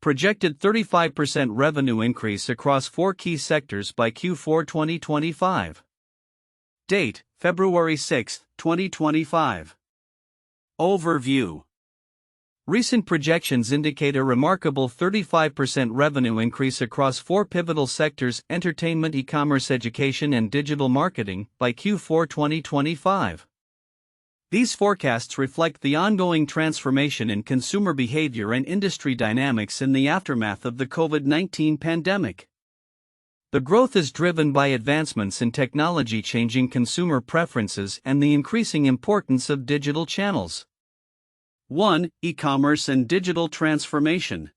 projected 35% revenue increase across 4 key sectors by Q4 2025. Date: February 6, 2025. Overview. Recent projections indicate a remarkable 35% revenue increase across 4 pivotal sectors: entertainment, e-commerce, education, and digital marketing, by Q4 2025. These forecasts reflect the ongoing transformation in consumer behavior and industry dynamics in the aftermath of the COVID-19 pandemic. The growth is driven by advancements in technology changing consumer preferences and the increasing importance of digital channels. 1. E-commerce and digital transformation.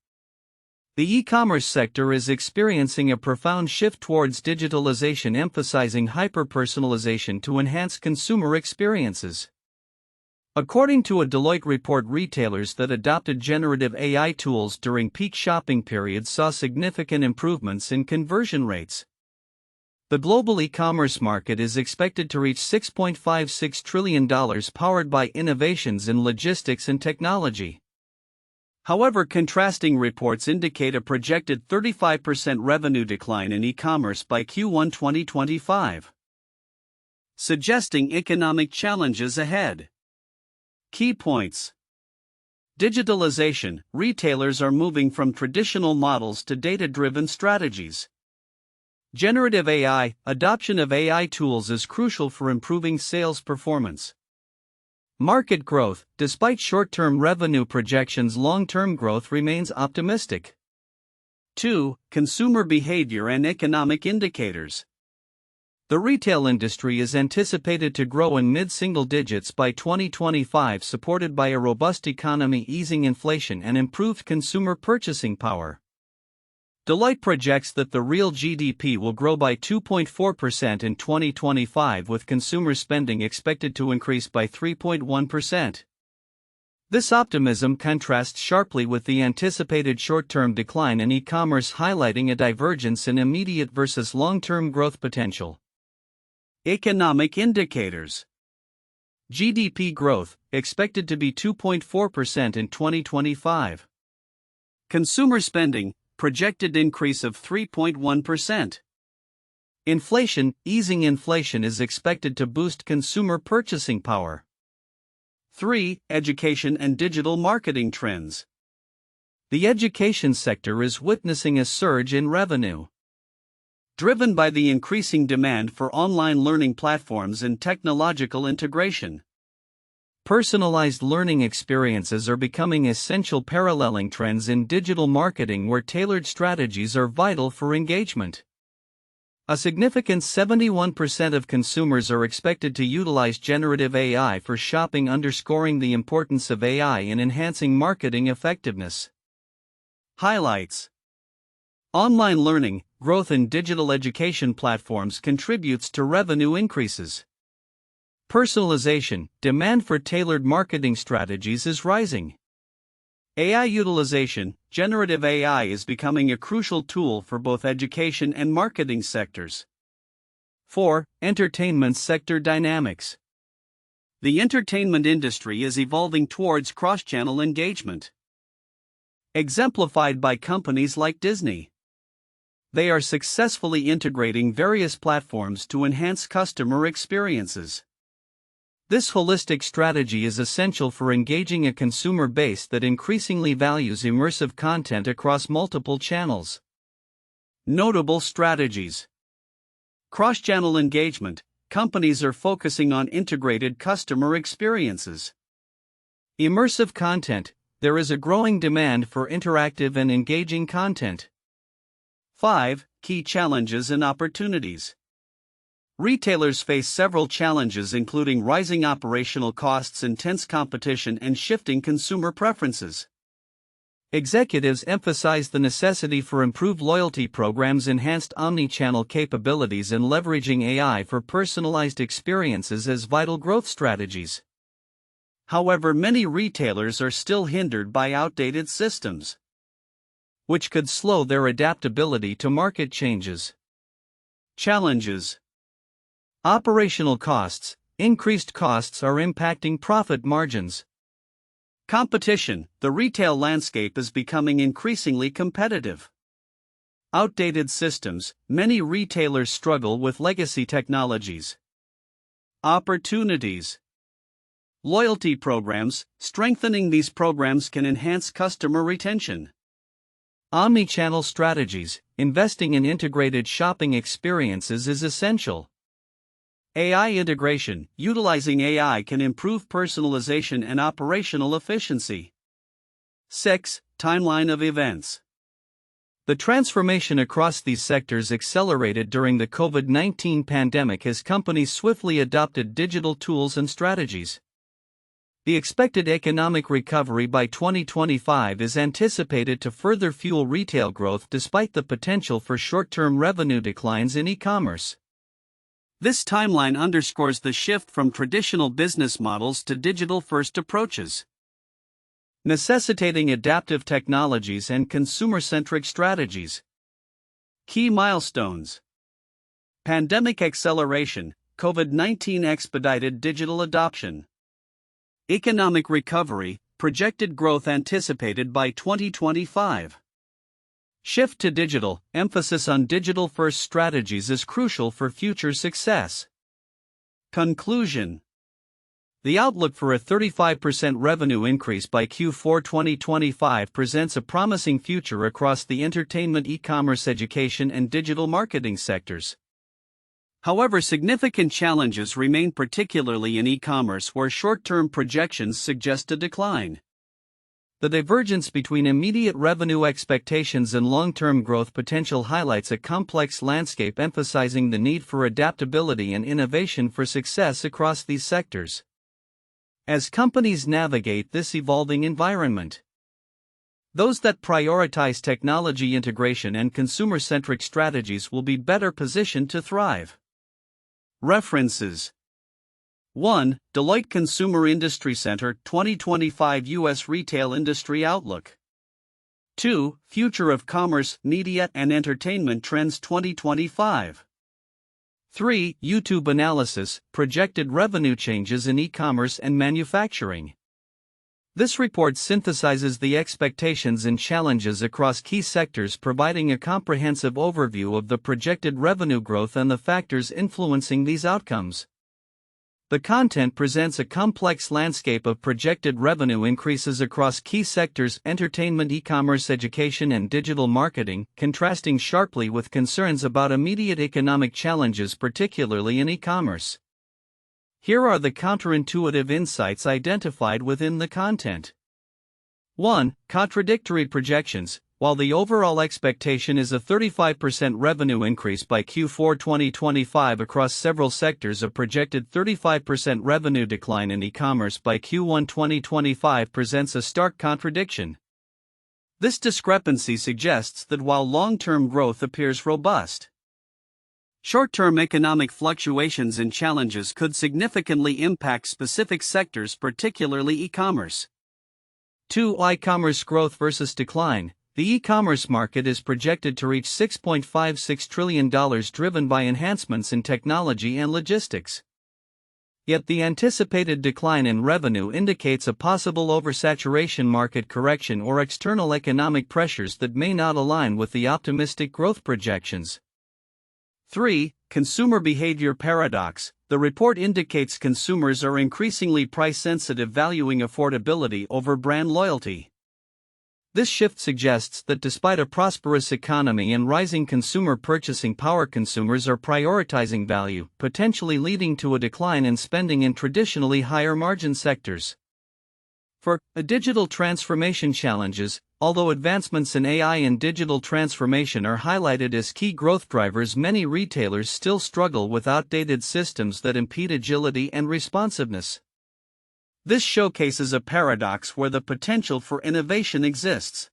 The e-commerce sector is experiencing a profound shift towards digitalization, emphasizing hyper-personalization to enhance consumer experiences. According to a Deloitte report, retailers that adopted generative AI tools during peak shopping periods saw significant improvements in conversion rates. The global e-commerce market is expected to reach $6.56 trillion, powered by innovations in logistics and technology. However, contrasting reports indicate a projected 35% revenue decline in e-commerce by Q1 2025, suggesting economic challenges ahead. Key points. Digitalization. Retailers are moving from traditional models to data-driven strategies. Generative AI. Adoption of AI tools is crucial for improving sales performance. Market growth. Despite short-term revenue projections, long-term growth remains optimistic. 2. Consumer behavior and economic indicators. The retail industry is anticipated to grow in mid-single digits by 2025, supported by a robust economy, easing inflation, and improved consumer purchasing power. Deloitte projects that the real GDP will grow by 2.4% in 2025, with consumer spending expected to increase by 3.1%. This optimism contrasts sharply with the anticipated short-term decline in e-commerce, highlighting a divergence in immediate versus long-term growth potential. Economic indicators. GDP growth, expected to be 2.4% in 2025. Consumer spending, projected increase of 3.1%. Inflation. Easing inflation is expected to boost consumer purchasing power. 3. Education and digital marketing trends. The education sector is witnessing a surge in revenue, driven by the increasing demand for online learning platforms and technological integration. Personalized learning experiences are becoming essential, paralleling trends in digital marketing where tailored strategies are vital for engagement. A significant 71% of consumers are expected to utilize generative AI for shopping, underscoring the importance of AI in enhancing marketing effectiveness. Highlights. Online learning. Growth in digital education platforms contributes to revenue increases. Personalization. Demand for tailored marketing strategies is rising. AI utilization. Generative AI is becoming a crucial tool for both education and marketing sectors. 4. Entertainment sector dynamics. The entertainment industry is evolving towards cross-channel engagement, exemplified by companies like Disney. They are successfully integrating various platforms to enhance customer experiences. This holistic strategy is essential for engaging a consumer base that increasingly values immersive content across multiple channels. Notable strategies. Cross-channel engagement. Companies are focusing on integrated customer experiences. Immersive content. There is a growing demand for interactive and engaging content. 5. Key challenges and opportunities. Retailers face several challenges, including rising operational costs, intense competition, and shifting consumer preferences. Executives emphasize the necessity for improved loyalty programs, enhanced omni-channel capabilities, and leveraging AI for personalized experiences as vital growth strategies. However, many retailers are still hindered by outdated systems, which could slow their adaptability to market changes. Challenges. Operational costs. Increased costs are impacting profit margins. Competition. The retail landscape is becoming increasingly competitive. Outdated systems. Many retailers struggle with legacy technologies. Opportunities. Loyalty programs. Strengthening these programs can enhance customer retention. Omnichannel strategies. Investing in integrated shopping experiences is essential. AI integration. Utilizing AI can improve personalization and operational efficiency. 6. Timeline of events. The transformation across these sectors accelerated during the COVID-19 pandemic as companies swiftly adopted digital tools and strategies. The expected economic recovery by 2025 is anticipated to further fuel retail growth despite the potential for short-term revenue declines in e-commerce. This timeline underscores the shift from traditional business models to digital-first approaches, necessitating adaptive technologies and consumer-centric strategies. Key milestones. Pandemic acceleration. COVID-19 expedited digital adoption. Economic recovery. Projected growth anticipated by 2025. Shift to digital. Emphasis on digital-first strategies is crucial for future success. Conclusion. The outlook for a 35% revenue increase by Q4 2025 presents a promising future across the entertainment, e-commerce, education, and digital marketing sectors. However, significant challenges remain, particularly in e-commerce, where short-term projections suggest a decline. The divergence between immediate revenue expectations and long-term growth potential highlights a complex landscape emphasizing the need for adaptability and innovation for success across these sectors. As companies navigate this evolving environment, those that prioritize technology integration and consumer-centric strategies will be better positioned to thrive. References. 1. Deloitte Consumer Industry Center 2025 U.S. Retail Industry Outlook. 2. Future of Commerce, Media and Entertainment Trends 2025. 3. YouTube Analysis, Projected Revenue Changes in E-commerce and Manufacturing. This report synthesizes the expectations and challenges across key sectors, providing a comprehensive overview of the projected revenue growth and the factors influencing these outcomes. The content presents a complex landscape of projected revenue increases across key sectors: entertainment, e-commerce, education, and digital marketing, contrasting sharply with concerns about immediate economic challenges, particularly in e-commerce. Here are the counterintuitive insights identified within the content. 1. Contradictory projections. While the overall expectation is a 35% revenue increase by Q4 2025 across several sectors, a projected 35% revenue decline in e-commerce by Q1 2025 presents a stark contradiction. This discrepancy suggests that while long-term growth appears robust, short-term economic fluctuations and challenges could significantly impact specific sectors, particularly e-commerce. 2. E-commerce growth versus decline. The e-commerce market is projected to reach $6.56 trillion, driven by enhancements in technology and logistics. Yet the anticipated decline in revenue indicates a possible oversaturation, market correction, or external economic pressures that may not align with the optimistic growth projections. 3. Consumer behavior paradox. The report indicates consumers are increasingly price-sensitive, valuing affordability over brand loyalty. This shift suggests that despite a prosperous economy and rising consumer purchasing power, consumers are prioritizing value, potentially leading to a decline in spending in traditionally higher margin sectors. For digital transformation challenges. Although advancements in AI and digital transformation are highlighted as key growth drivers, many retailers still struggle with outdated systems that impede agility and responsiveness. This showcases a paradox where the potential for innovation exists,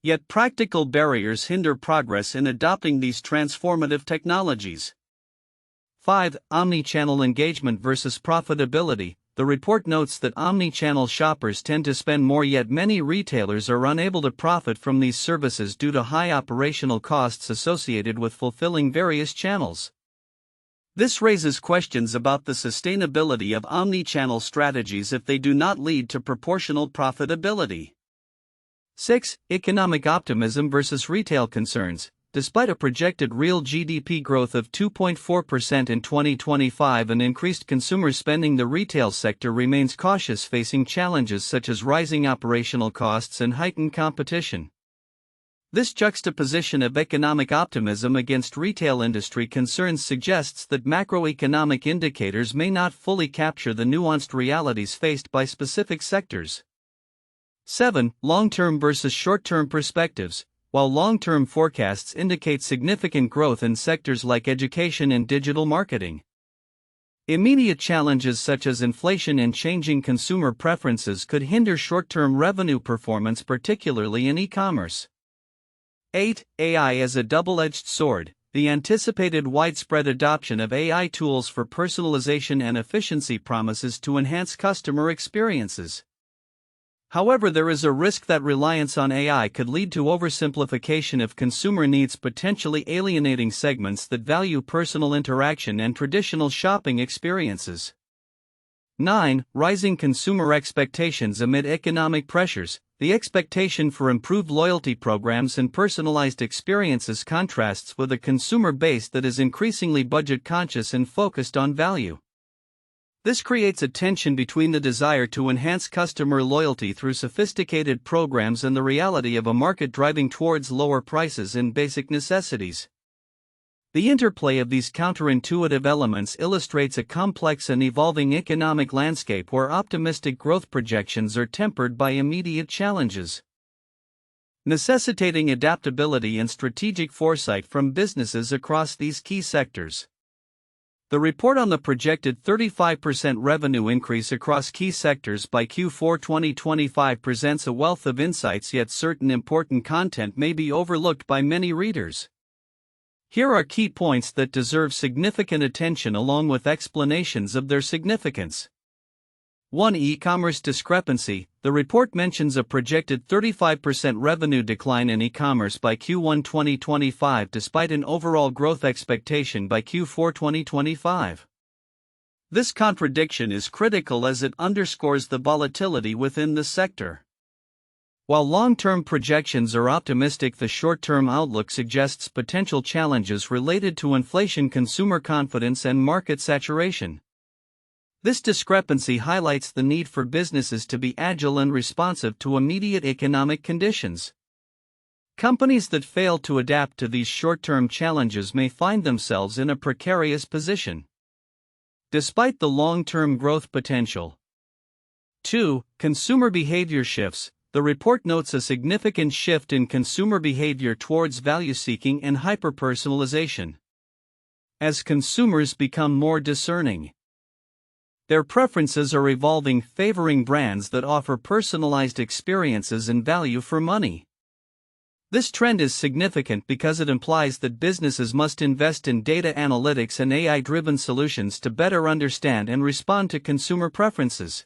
yet practical barriers hinder progress in adopting these transformative technologies. 5. Omnichannel engagement versus profitability. The report notes that omnichannel shoppers tend to spend more, yet many retailers are unable to profit from these services due to high operational costs associated with fulfilling various channels. This raises questions about the sustainability of omni-channel strategies if they do not lead to proportional profitability. 6. Economic optimism versus retail concerns. Despite a projected real GDP growth of 2.4% in 2025 and increased consumer spending, the retail sector remains cautious, facing challenges such as rising operational costs and heightened competition. This juxtaposition of economic optimism against retail industry concerns suggests that macroeconomic indicators may not fully capture the nuanced realities faced by specific sectors. 7. Long-term versus short-term perspectives. While long-term forecasts indicate significant growth in sectors like education and digital marketing, immediate challenges such as inflation and changing consumer preferences could hinder short-term revenue performance, particularly in e-commerce. 8. AI as a double-edged sword. The anticipated widespread adoption of AI tools for personalization and efficiency promises to enhance customer experiences. However, there is a risk that reliance on AI could lead to oversimplification of consumer needs, potentially alienating segments that value personal interaction and traditional shopping experiences. 9. Rising consumer expectations amid economic pressures. The expectation for improved loyalty programs and personalized experiences contrasts with a consumer base that is increasingly budget-conscious and focused on value. This creates a tension between the desire to enhance customer loyalty through sophisticated programs and the reality of a market driving towards lower prices in basic necessities. The interplay of these counterintuitive elements illustrates a complex and evolving economic landscape where optimistic growth projections are tempered by immediate challenges, necessitating adaptability and strategic foresight from businesses across these key sectors. The report on the projected 35% revenue increase across key sectors by Q4 2025 presents a wealth of insights, yet certain important content may be overlooked by many readers. Here are key points that deserve significant attention along with explanations of their significance. 1. E-commerce discrepancy. The report mentions a projected 35% revenue decline in e-commerce by Q1 2025 despite an overall growth expectation by Q4 2025. This contradiction is critical as it underscores the volatility within the sector. While long-term projections are optimistic, the short-term outlook suggests potential challenges related to inflation, consumer confidence, and market saturation. This discrepancy highlights the need for businesses to be agile and responsive to immediate economic conditions. Companies that fail to adapt to these short-term challenges may find themselves in a precarious position, despite the long-term growth potential. 2. Consumer behavior shifts. The report notes a significant shift in consumer behavior towards value-seeking and hyper-personalization. As consumers become more discerning, their preferences are evolving, favoring brands that offer personalized experiences and value for money. This trend is significant because it implies that businesses must invest in data analytics and AI-driven solutions to better understand and respond to consumer preferences.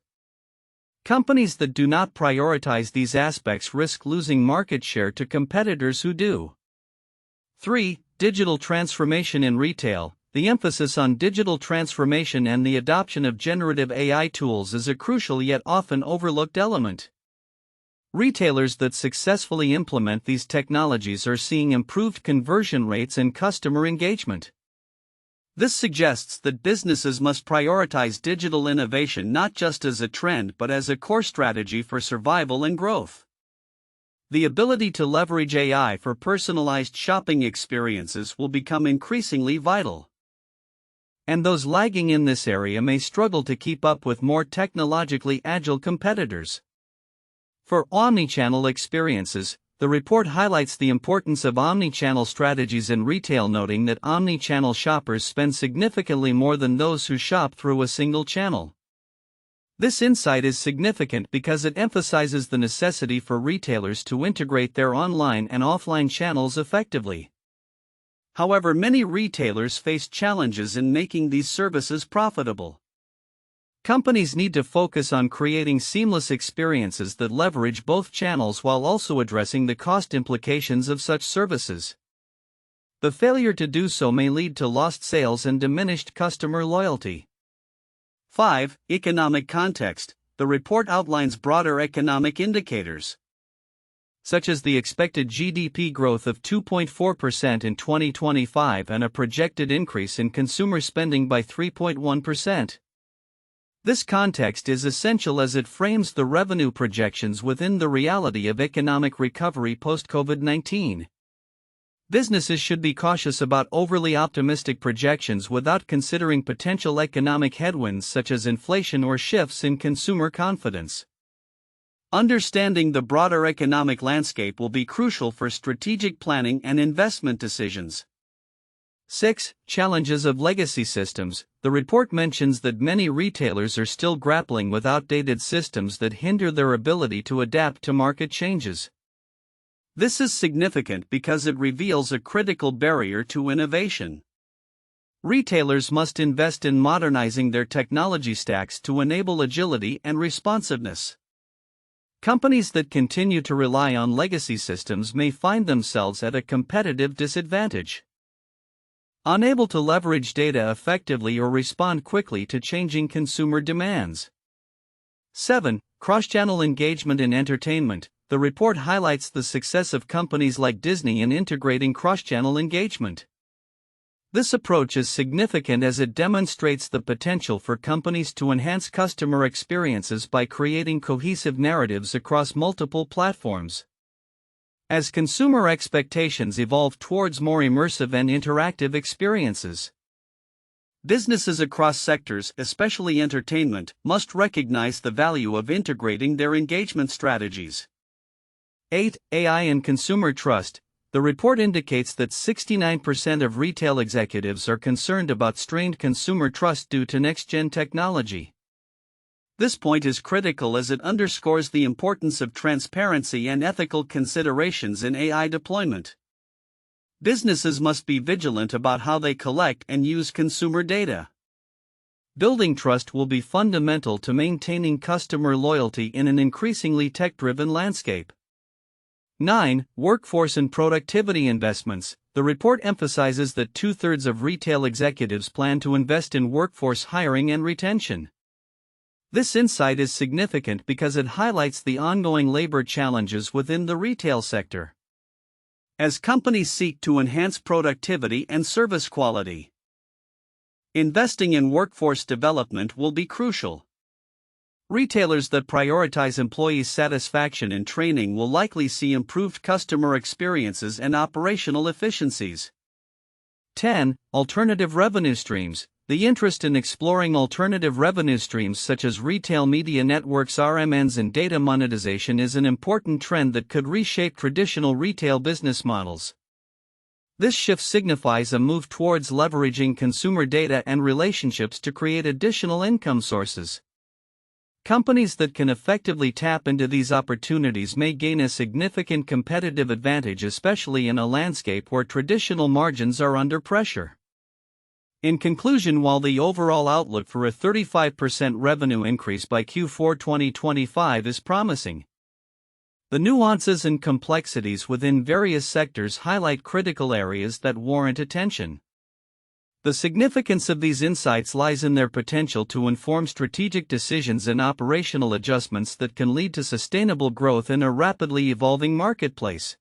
Companies that do not prioritize these aspects risk losing market share to competitors who do. 3. Digital transformation in retail. The emphasis on digital transformation and the adoption of generative AI tools is a crucial yet often overlooked element. Retailers that successfully implement these technologies are seeing improved conversion rates and customer engagement. This suggests that businesses must prioritize digital innovation not just as a trend but as a core strategy for survival and growth. The ability to leverage AI for personalized shopping experiences will become increasingly vital, and those lagging in this area may struggle to keep up with more technologically agile competitors. For omnichannel experiences, the report highlights the importance of omnichannel strategies in retail, noting that omnichannel shoppers spend significantly more than those who shop through a single channel. This insight is significant because it emphasizes the necessity for retailers to integrate their online and offline channels effectively. However, many retailers face challenges in making these services profitable. Companies need to focus on creating seamless experiences that leverage both channels while also addressing the cost implications of such services. The failure to do so may lead to lost sales and diminished customer loyalty. 5. Economic context. The report outlines broader economic indicators, such as the expected GDP growth of 2.4% in 2025 and a projected increase in consumer spending by 3.1%. This context is essential as it frames the revenue projections within the reality of economic recovery post-COVID-19. Businesses should be cautious about overly optimistic projections without considering potential economic headwinds such as inflation or shifts in consumer confidence. Understanding the broader economic landscape will be crucial for strategic planning and investment decisions. 6. Challenges of legacy systems. The report mentions that many retailers are still grappling with outdated systems that hinder their ability to adapt to market changes. This is significant because it reveals a critical barrier to innovation. Retailers must invest in modernizing their technology stacks to enable agility and responsiveness. Companies that continue to rely on legacy systems may find themselves at a competitive disadvantage, unable to leverage data effectively or respond quickly to changing consumer demands. 7. Cross-channel engagement in entertainment. The report highlights the success of companies like Disney in integrating cross-channel engagement. This approach is significant as it demonstrates the potential for companies to enhance customer experiences by creating cohesive narratives across multiple platforms. As consumer expectations evolve towards more immersive and interactive experiences, businesses across sectors, especially entertainment, must recognize the value of integrating their engagement strategies. 8. AI and consumer trust. The report indicates that 69% of retail executives are concerned about strained consumer trust due to next-gen technology. This point is critical as it underscores the importance of transparency and ethical considerations in AI deployment. Businesses must be vigilant about how they collect and use consumer data. Building trust will be fundamental to maintaining customer loyalty in an increasingly tech-driven landscape. 9. Workforce and productivity investments. The report emphasizes that 2/3 of retail executives plan to invest in workforce hiring and retention. This insight is significant because it highlights the ongoing labor challenges within the retail sector, as companies seek to enhance productivity and service quality. Investing in workforce development will be crucial. Retailers that prioritize employee satisfaction and training will likely see improved customer experiences and operational efficiencies. 10. Alternative revenue streams. The interest in exploring alternative revenue streams such as retail media networks, RMNs, and data monetization is an important trend that could reshape traditional retail business models. This shift signifies a move towards leveraging consumer data and relationships to create additional income sources. Companies that can effectively tap into these opportunities may gain a significant competitive advantage, especially in a landscape where traditional margins are under pressure. In conclusion, while the overall outlook for a 35% revenue increase by Q4 2025 is promising, the nuances and complexities within various sectors highlight critical areas that warrant attention. The significance of these insights lies in their potential to inform strategic decisions and operational adjustments that can lead to sustainable growth in a rapidly evolving marketplace.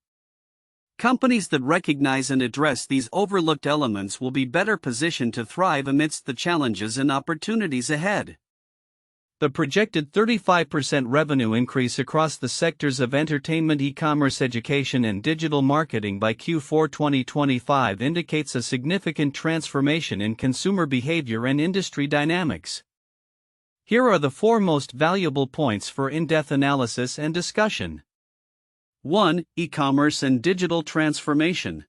Companies that recognize and address these overlooked elements will be better positioned to thrive amidst the challenges and opportunities ahead. The projected 35% revenue increase across the sectors of entertainment, e-commerce, education, and digital marketing by Q4 2025 indicates a significant transformation in consumer behavior and industry dynamics. Here are the 4 most valuable points for in-depth analysis and discussion. 1. E-commerce and digital transformation.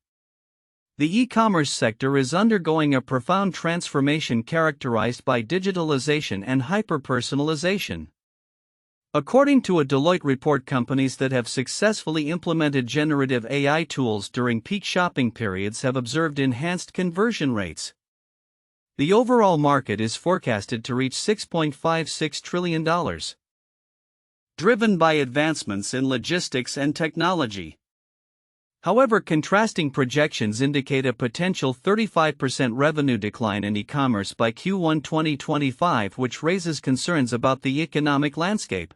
The e-commerce sector is undergoing a profound transformation characterized by digitalization and hyper-personalization. According to a Deloitte report, companies that have successfully implemented generative AI tools during peak shopping periods have observed enhanced conversion rates. The overall market is forecasted to reach $6.56 trillion, driven by advancements in logistics and technology. However, contrasting projections indicate a potential 35% revenue decline in e-commerce by Q1 2025, which raises concerns about the economic landscape.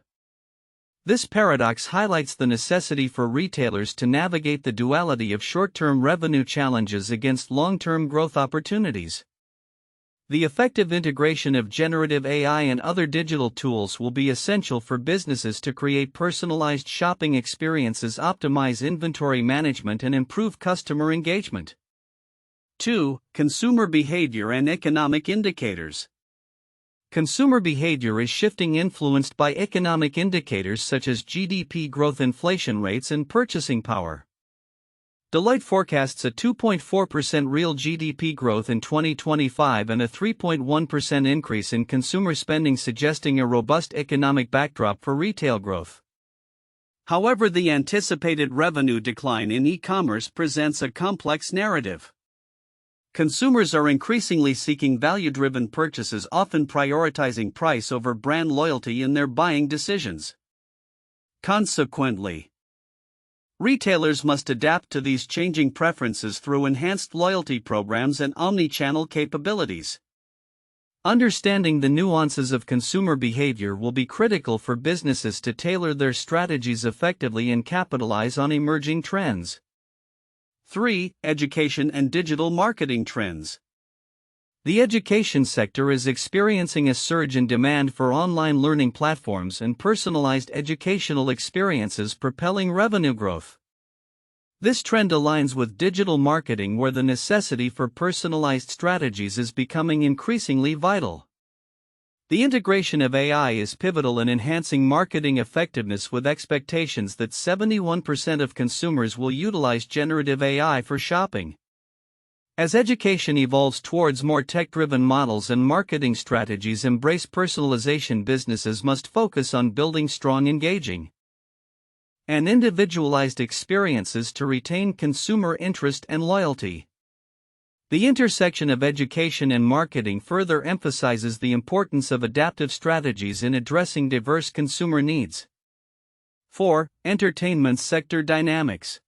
This paradox highlights the necessity for retailers to navigate the duality of short-term revenue challenges against long-term growth opportunities. The effective integration of generative AI and other digital tools will be essential for businesses to create personalized shopping experiences, optimize inventory management, and improve customer engagement. 2. Consumer behavior and economic indicators. Consumer behavior is shifting, influenced by economic indicators such as GDP growth, inflation rates, and purchasing power. Deloitte forecasts a 2.4% real GDP growth in 2025 and a 3.1% increase in consumer spending, suggesting a robust economic backdrop for retail growth. However, the anticipated revenue decline in e-commerce presents a complex narrative. Consumers are increasingly seeking value-driven purchases, often prioritizing price over brand loyalty in their buying decisions. Consequently, retailers must adapt to these changing preferences through enhanced loyalty programs and omni-channel capabilities. Understanding the nuances of consumer behavior will be critical for businesses to tailor their strategies effectively and capitalize on emerging trends. 3. Education and digital marketing trends. The education sector is experiencing a surge in demand for online learning platforms and personalized educational experiences, propelling revenue growth. This trend aligns with digital marketing, where the necessity for personalized strategies is becoming increasingly vital. The integration of AI is pivotal in enhancing marketing effectiveness, with expectations that 71% of consumers will utilize generative AI for shopping. As education evolves towards more tech-driven models and marketing strategies embrace personalization, businesses must focus on building strong, engaging, and individualized experiences to retain consumer interest and loyalty. The intersection of education and marketing further emphasizes the importance of adaptive strategies in addressing diverse consumer needs. 4. Entertainment sector dynamics.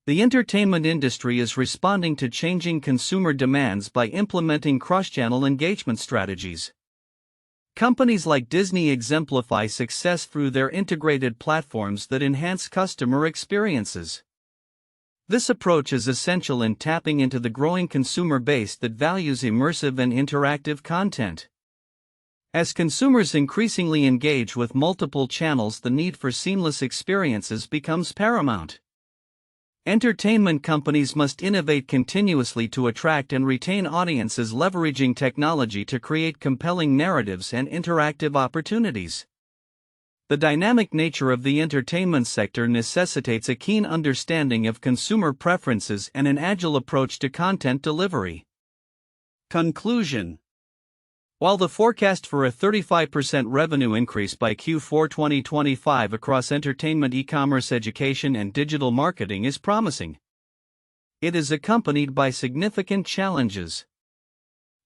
The entertainment industry is responding to changing consumer demands by implementing cross-channel engagement strategies. Companies like Disney exemplify success through their integrated platforms that enhance customer experiences. This approach is essential in tapping into the growing consumer base that values immersive and interactive content. As consumers increasingly engage with multiple channels, the need for seamless experiences becomes paramount. Entertainment companies must innovate continuously to attract and retain audiences, leveraging technology to create compelling narratives and interactive opportunities. The dynamic nature of the entertainment sector necessitates a keen understanding of consumer preferences and an agile approach to content delivery. Conclusion. While the forecast for a 35% revenue increase by Q4 2025 across entertainment, e-commerce, education, and digital marketing is promising, it is accompanied by significant challenges.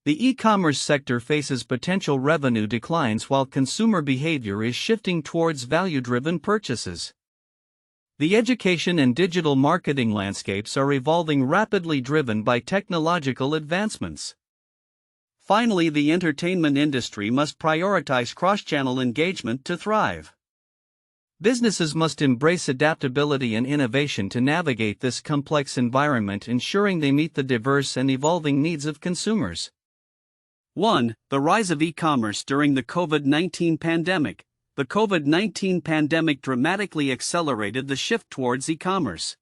The e-commerce sector faces potential revenue declines while consumer behavior is shifting towards value-driven purchases. The education and digital marketing landscapes are evolving rapidly, driven by technological advancements. Finally, the entertainment industry must prioritize cross-channel engagement to thrive. Businesses must embrace adaptability and innovation to navigate this complex environment, ensuring they meet the diverse and evolving needs of consumers. 1. The rise of e-commerce during the COVID-19 pandemic. The COVID-19 pandemic dramatically accelerated the shift towards e-commerce.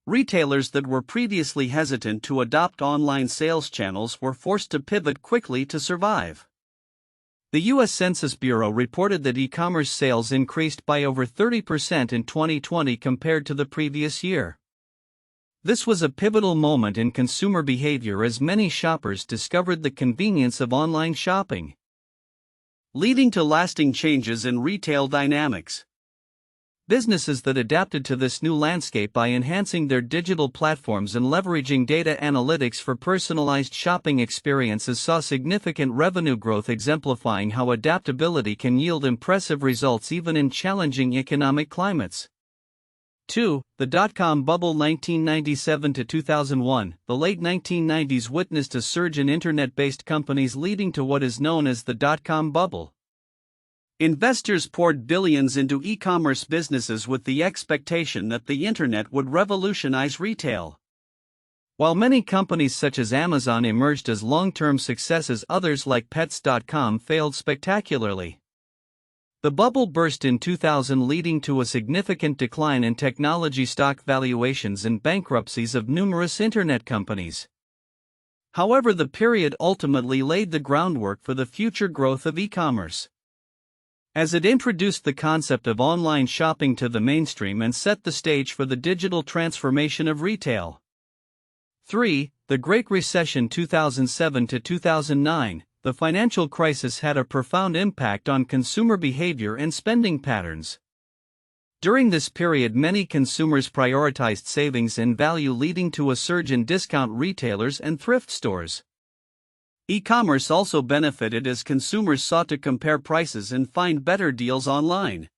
Retailers that were previously hesitant to adopt online sales channels were forced to pivot quickly to survive. The U.S. Census Bureau reported that e-commerce sales increased by over 30% in 2020 compared to the previous year. This was a pivotal moment in consumer behavior as many shoppers discovered the convenience of online shopping, leading to lasting changes in retail dynamics. Businesses that adapted to this new landscape by enhancing their digital platforms and leveraging data analytics for personalized shopping experiences saw significant revenue growth, exemplifying how adaptability can yield impressive results even in challenging economic climates. 2. The dot-com bubble 1997 to 2001. The late 1990s witnessed a surge in internet-based companies leading to what is known as the dot-com bubble. Investors poured billions into e-commerce businesses with the expectation that the internet would revolutionize retail. While many companies such as Amazon emerged as long-term successes, others like Pets.com failed spectacularly. The bubble burst in 2000, leading to a significant decline in technology stock valuations and bankruptcies of numerous internet companies. However, the period ultimately laid the groundwork for the future growth of e-commerce, as it introduced the concept of online shopping to the mainstream and set the stage for the digital transformation of retail. 3. The Great Recession 2007 to 2009. The financial crisis had a profound impact on consumer behavior and spending patterns. During this period, many consumers prioritized savings and value, leading to a surge in discount retailers and thrift stores. E-commerce also benefited as consumers sought to compare prices and find better deals online.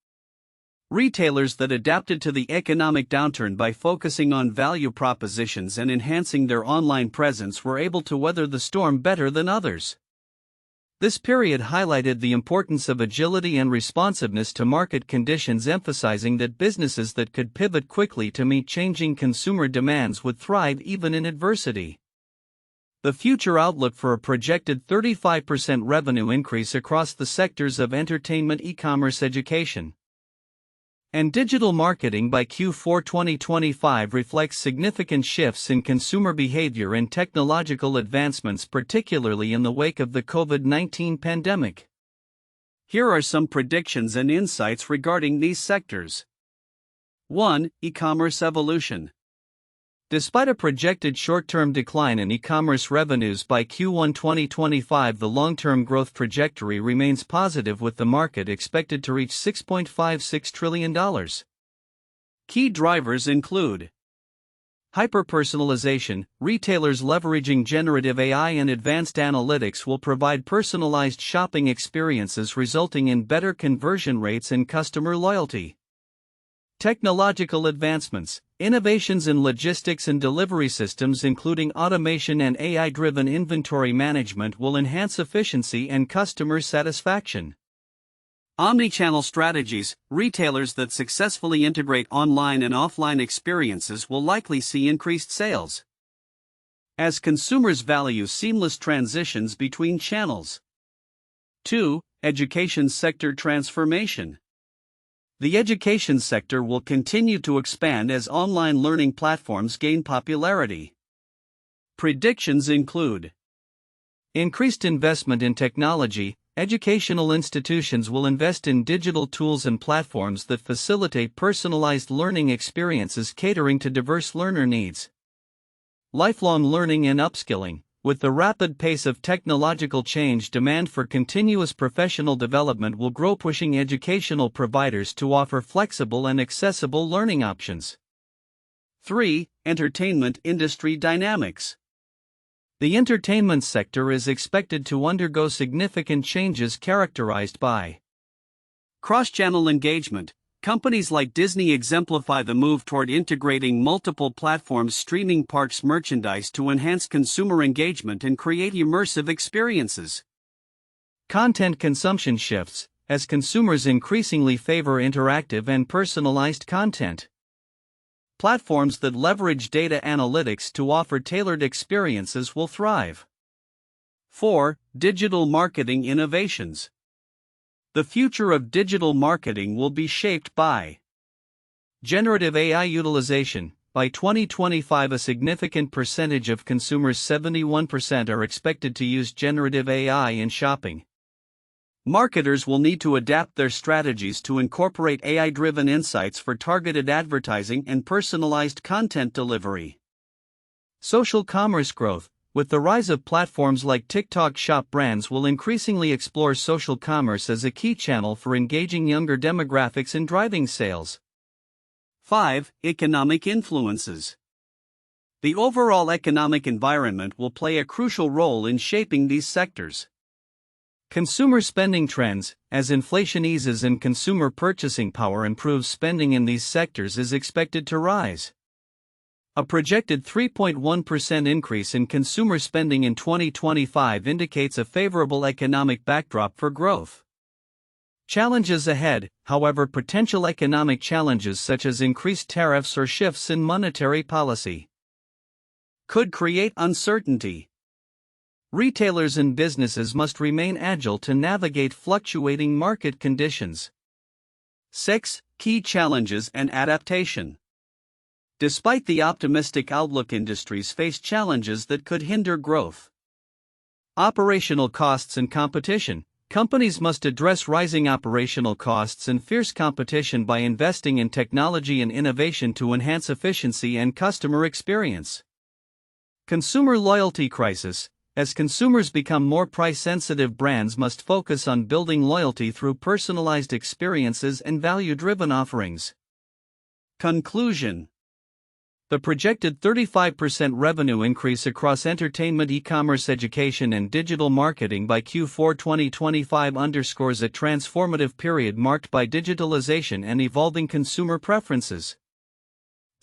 Retailers that adapted to the economic downturn by focusing on value propositions and enhancing their online presence were able to weather the storm better than others. This period highlighted the importance of agility and responsiveness to market conditions, emphasizing that businesses that could pivot quickly to meet changing consumer demands would thrive even in adversity. The future outlook for a projected 35% revenue increase across the sectors of entertainment, e-commerce, education, and digital marketing by Q4 2025 reflects significant shifts in consumer behavior and technological advancements, particularly in the wake of the COVID-19 pandemic. Here are some predictions and insights regarding these sectors. 1. E-commerce evolution. Despite a projected short-term decline in e-commerce revenues by Q1 2025, the long-term growth trajectory remains positive, with the market expected to reach $6.56 trillion. Key drivers include hyper-personalization. Retailers leveraging generative AI and advanced analytics will provide personalized shopping experiences, resulting in better conversion rates and customer loyalty. Technological advancements. Innovations in logistics and delivery systems, including automation and AI-driven inventory management, will enhance efficiency and customer satisfaction. Omnichannel strategies. Retailers that successfully integrate online and offline experiences will likely see increased sales, as consumers value seamless transitions between channels. 2. Education sector transformation. The education sector will continue to expand as online learning platforms gain popularity. Predictions include increased investment in technology. Educational institutions will invest in digital tools and platforms that facilitate personalized learning experiences catering to diverse learner needs. Lifelong learning and upskilling. With the rapid pace of technological change, demand for continuous professional development will grow, pushing educational providers to offer flexible and accessible learning options. 3. Entertainment industry dynamics. The entertainment sector is expected to undergo significant changes characterized by cross-channel engagement. Companies like Disney exemplify the move toward integrating multiple platforms, streaming parks merchandise to enhance consumer engagement and create immersive experiences. Content consumption shifts, as consumers increasingly favor interactive and personalized content. Platforms that leverage data analytics to offer tailored experiences will thrive. 4. Digital marketing innovations. The future of digital marketing will be shaped by generative AI utilization. By 2025, a significant percentage of consumers, 71%, are expected to use generative AI in shopping. Marketers will need to adapt their strategies to incorporate AI-driven insights for targeted advertising and personalized content delivery. Social commerce growth. With the rise of platforms like TikTok Shop, brands will increasingly explore social commerce as a key channel for engaging younger demographics and driving sales. 5. Economic influences. The overall economic environment will play a crucial role in shaping these sectors. Consumer spending trends: as inflation eases and consumer purchasing power improves, spending in these sectors is expected to rise. A projected 3.1% increase in consumer spending in 2025 indicates a favorable economic backdrop for growth. Challenges ahead, however, potential economic challenges such as increased tariffs or shifts in monetary policy could create uncertainty. Retailers and businesses must remain agile to navigate fluctuating market conditions. 6. Key challenges and adaptation. Despite the optimistic outlook, industries face challenges that could hinder growth. Operational costs and competition. Companies must address rising operational costs and fierce competition by investing in technology and innovation to enhance efficiency and customer experience. Consumer loyalty crisis. As consumers become more price-sensitive, brands must focus on building loyalty through personalized experiences and value-driven offerings. Conclusion. The projected 35% revenue increase across entertainment, e-commerce, education, and digital marketing by Q4 2025 underscores a transformative period marked by digitalization and evolving consumer preferences.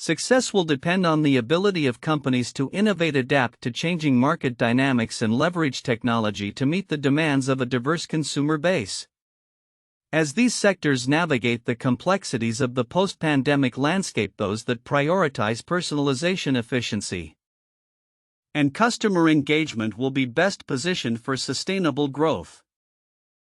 Success will depend on the ability of companies to innovate, adapt to changing market dynamics, and leverage technology to meet the demands of a diverse consumer base. As these sectors navigate the complexities of the post-pandemic landscape, those that prioritize personalization, efficiency, and customer engagement will be best positioned for sustainable growth.